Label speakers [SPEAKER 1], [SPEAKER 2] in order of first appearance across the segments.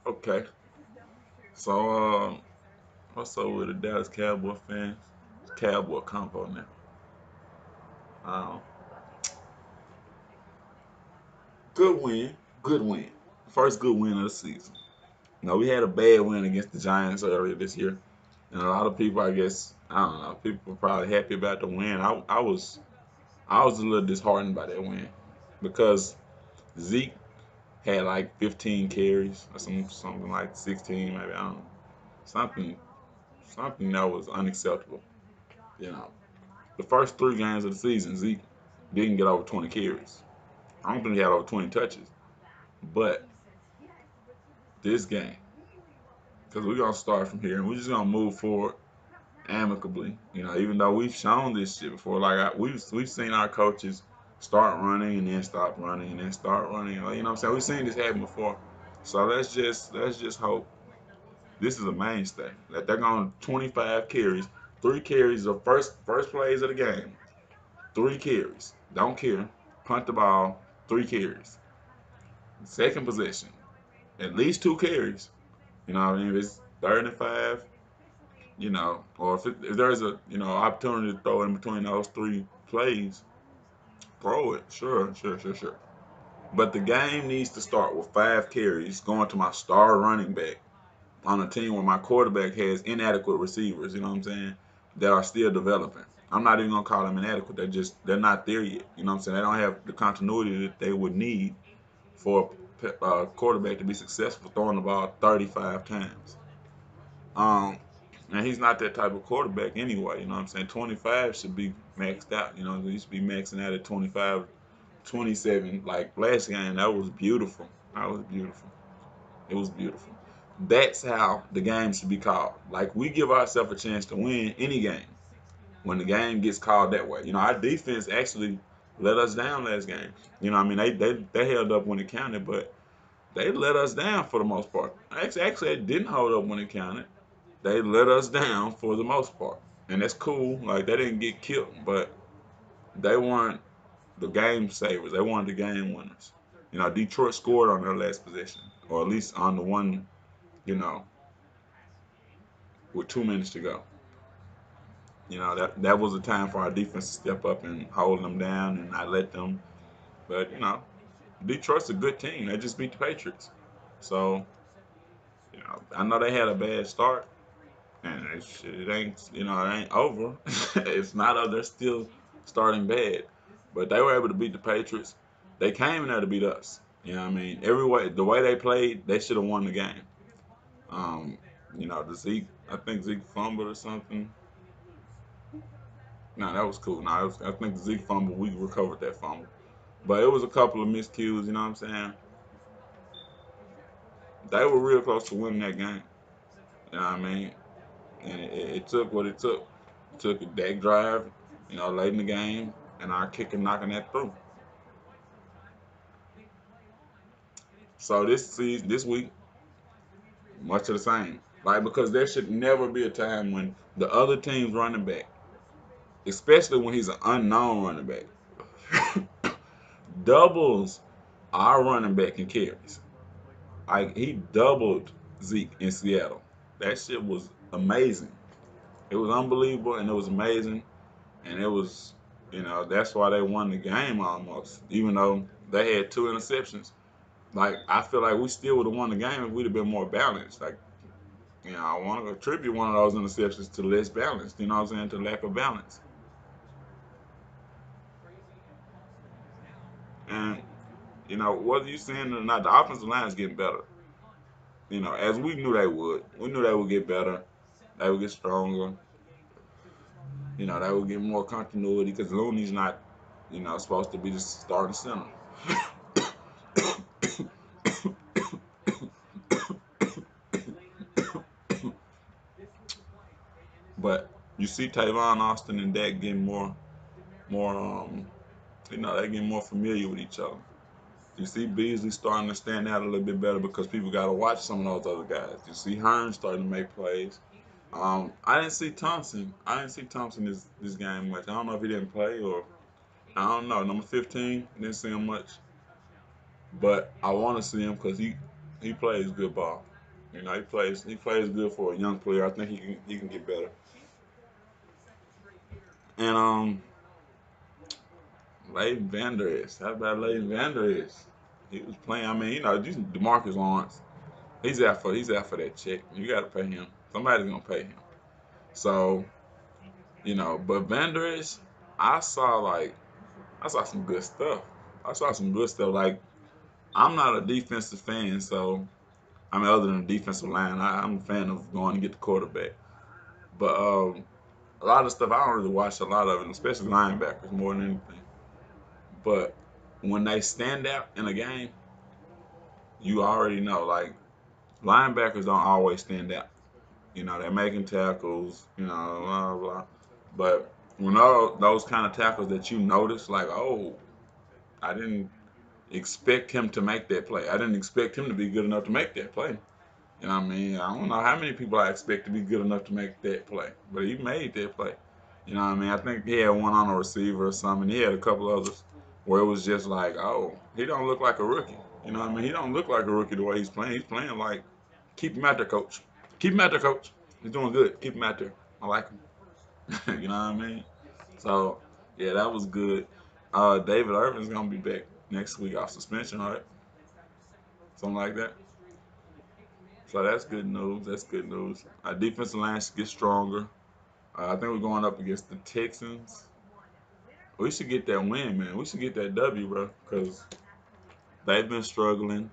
[SPEAKER 1] Okay. So, what's up with the Dallas Cowboy fans? It's Cowboy convo now. Um, Good win. Good win. First good win of the season. Now, we had a bad win against the Giants earlier this year. And a lot of people, I guess, I don't know, people were probably happy about the win. I was a little disheartened by that win because Zeke had like 15 carries or something like 16, maybe, I don't know. Something, something that was unacceptable. You know, the first three games of the season, Zeke didn't get over 20 carries. I don't think he had over 20 touches. But this game, because we're gonna start from here and we're just gonna move forward amicably. Even though we've shown this shit before, like we've seen our coaches start running and then stop running and then start running. Like, you know what I'm saying? We've seen this happen before. So let's just hope this is a mainstay. That they're going 25 carries, 3 carries of first plays of the game. 3 carries. Don't care. Punt the ball. 3 carries. Second possession. At least 2 carries. You know what I mean? If it's third and five, or if there's a opportunity to throw in between those 3 plays, throw it. Sure, sure, sure, sure. But the game needs to start with 5 carries going to my star running back on a team where my quarterback has inadequate receivers. You know what I'm saying? That are still developing. I'm not even gonna call them inadequate. They're not there yet. You know what I'm saying? They don't have the continuity that they would need for a quarterback to be successful throwing the ball 35 times. Um, and he's not that type of quarterback anyway. You know what I'm saying? 25 should be maxed out. He should be maxing out at 25, 27. Like last game, that was beautiful. That was beautiful. It was beautiful. That's how the game should be called. Like we give ourselves a chance to win any game when the game gets called that way. Our defense actually let us down last game. I mean, they held up when it counted, but they let us down for the most part. Actually, they didn't hold up when it counted. They let us down for the most part, and that's cool. Like they didn't get killed, but they weren't the game savers. They weren't the game winners. Detroit scored on their last possession, or at least on the one, you know, with 2 minutes to go. That was a time for our defense to step up and hold them down and not let them. But Detroit's a good team. They just beat the Patriots, so I know they had a bad start, and it ain't it ain't over. It's not over. They're still starting bad, but they were able to beat the Patriots. They came in there to beat us. I mean, every way the way they played, they should have won the game. Um, the Zeke, I think Zeke fumbled or something. No, that was cool. No, I think the Zeke fumble, we recovered that fumble. But it was a couple of miscues, you know what I'm saying? They were real close to winning that game. You know what I mean? And it took what it took. It took a deck drive, late in the game, and our kicker knocking that through. So this week, much of the same. Like, because there should never be a time when the other team's running back, especially when he's an unknown running back, doubles our running back in carries. Like he doubled Zeke in Seattle. That shit was amazing. It was unbelievable and it was amazing. And it was, that's why they won the game almost. Even though they had 2 interceptions. Like I feel like we still would have won the game if we'd have been more balanced. Like, I want to attribute one of those interceptions to less balance. You know what I'm saying? To lack of balance. And whether you saying it or not, the offensive line is getting better. As we knew they would. We knew they would get better. They would get stronger. They would get more continuity because Looney's not, supposed to be the starting center. But you see Tavon Austin and Dak getting more, they getting more familiar with each other. You see Beasley starting to stand out a little bit better because people got to watch some of those other guys. You see Hearn starting to make plays. I didn't see Thompson. I didn't see Thompson this game much. I don't know if he didn't play or I don't know. Number 15 didn't see him much, but I want to see him because he plays good ball. He plays good for a young player. I think he can get better. And Leighton Vander Esch. How about Leighton Vander Esch? He was playing. I mean, Demarcus Lawrence. He's out for that check. You got to pay him. Somebody's gonna pay him. So but Vander Esch, I saw like I saw some good stuff. I saw some good stuff. Like I'm not a defensive fan, so I mean other than the defensive line, I'm a fan of going to get the quarterback. But a lot of stuff I don't really watch a lot of it, especially linebackers more than anything. But when they stand out in a game, you already know. Like linebackers don't always stand out. They're making tackles. Blah blah. But when all those kind of tackles that you notice, like, oh, I didn't expect him to make that play. I didn't expect him to be good enough to make that play. You know what I mean? I don't know how many people I expect to be good enough to make that play, but he made that play. You know what I mean? I think he had one on a receiver or something. He had a couple others where it was just like, oh, he don't look like a rookie. You know what I mean? He don't look like a rookie the way he's playing. He's playing like, keep him out there, coach. Keep him out there, coach. He's doing good. Keep him out there. I like him. You know what I mean? So, yeah, that was good. David Irvin's gonna be back next week off suspension, right? Something like that. So that's good news. That's good news. Our defensive line should get stronger. I think we're going up against the Texans. We should get that win, man. We should get that W, bro, because they've been struggling.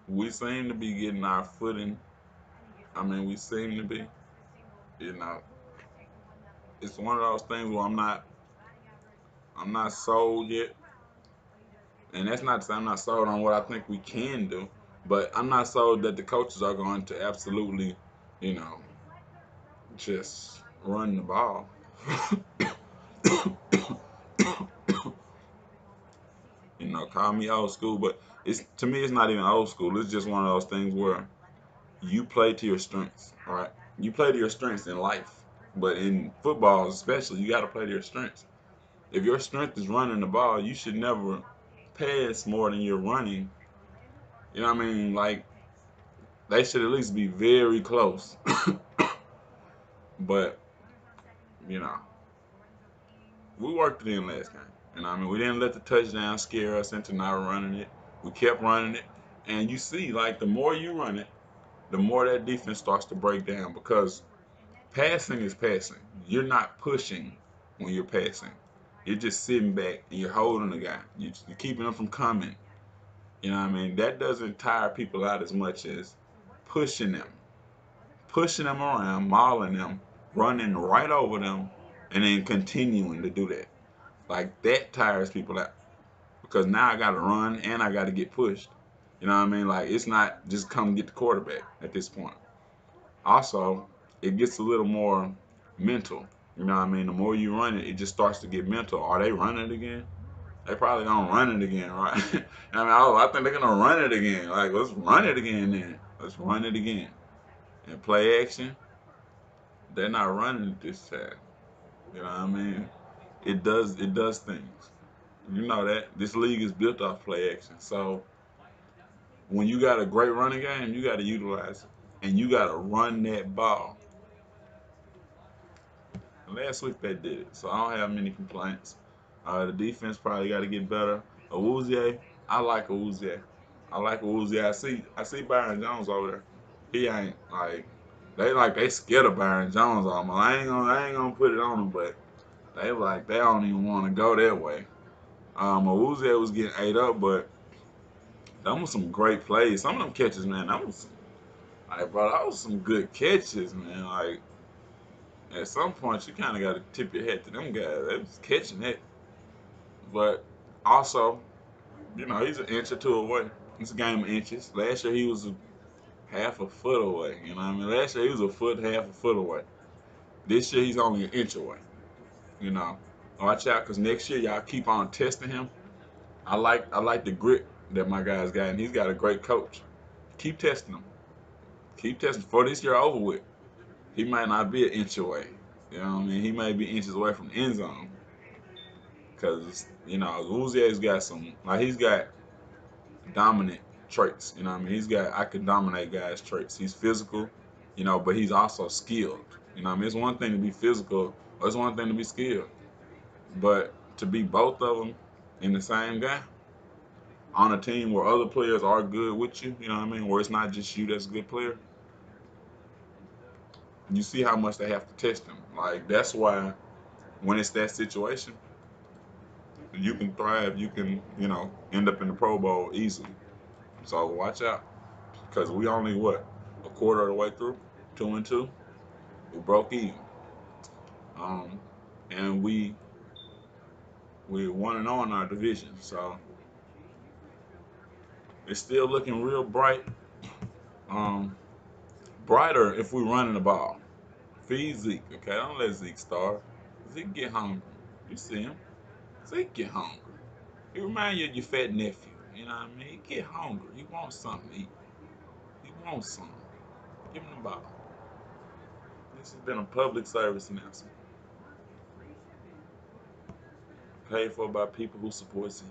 [SPEAKER 1] We seem to be getting our footing. I mean, we seem to be. You know, it's one of those things where I'm not sold yet, and that's not to say I'm not sold on what I think we can do, but I'm not sold that the coaches are going to absolutely, you know, just run the ball. Call me old school, but it's to me it's not even old school. It's just one of those things where you play to your strengths, right? You play to your strengths in life, but in football especially, you got to play to your strengths. If your strength is running the ball, you should never pass more than you're running. You know what I mean? Like they should at least be very close. But you know, we worked it in last game. I mean, we didn't let the touchdown scare us into not running it. We kept running it, and you see, like the more you run it, the more that defense starts to break down because passing is passing. You're not pushing when you're passing. You're just sitting back and you're holding the guy. You're keeping them from coming. You know what I mean? That doesn't tire people out as much as pushing them, pushing them around, mauling them, running right over them, and then continuing to do that. Like that tires people out because now I got to run and I got to get pushed. You know what I mean? Like it's not just come get the quarterback at this point. Also, it gets a little more mental. You know what I mean? The more you run it, it just starts to get mental. Are they running it again? They probably gonna run it again, right? I mean, I think they're gonna run it again. Like, let's run it again then. Let's run it again. And play action, they're not running it this time. You know what I mean? It does things. You know that this league is built off play action. So when you got a great running game, you got to utilize it, and you got to run that ball. Last week they did it, so I don't have many complaints. The defense probably got to get better. Awuzie, I like Awuzie. I like Awuzie. I see Byron Jones over there. He ain't they scared of Byron Jones almost. I ain't gonna put it on him, but they don't even want to go that way. Awuzie was getting ate up, but them was some great plays. Some of them catches, man, that was some good catches, man. Like at some point, you kind of got to tip your hat to them guys. They was catching it, but also, he's an inch or two away. It's a game of inches. Last year he was half a foot away. You know what I mean? Last year he was a foot, half a foot away. This year he's only an inch away. You know, watch out because next year y'all keep on testing him. I like the grit that my guy's got, and he's got a great coach. Keep testing him. Keep testing before this year over with. He might not be an inch away. You know what I mean? He may be inches away from the end zone. Because, Uzziah's got some, like, he's got dominant. traits. You know what I mean? I can dominate guys' traits. He's physical, but he's also skilled. You know what I mean? It's one thing to be physical, or it's one thing to be skilled. But to be both of them in the same guy on a team where other players are good with you, you know what I mean? Where it's not just you that's a good player, you see how much they have to test him. Like, that's why when it's that situation, you can thrive, you can, end up in the Pro Bowl easily. So watch out. Because we only, a quarter of the way through? 2-2? We broke even. Um, and we 1-0 in our division. So it's still looking real bright. Um, Brighter if we running the ball. Feed Zeke, okay? Don't let Zeke starve. Zeke get hungry. You see him. Zeke get hungry. He remind you of your fat nephew. You know what I mean? He get hungry. He wants something to eat. He wants something. Give him the ball. This has been a public service announcement. Paid for by people who support Zeke.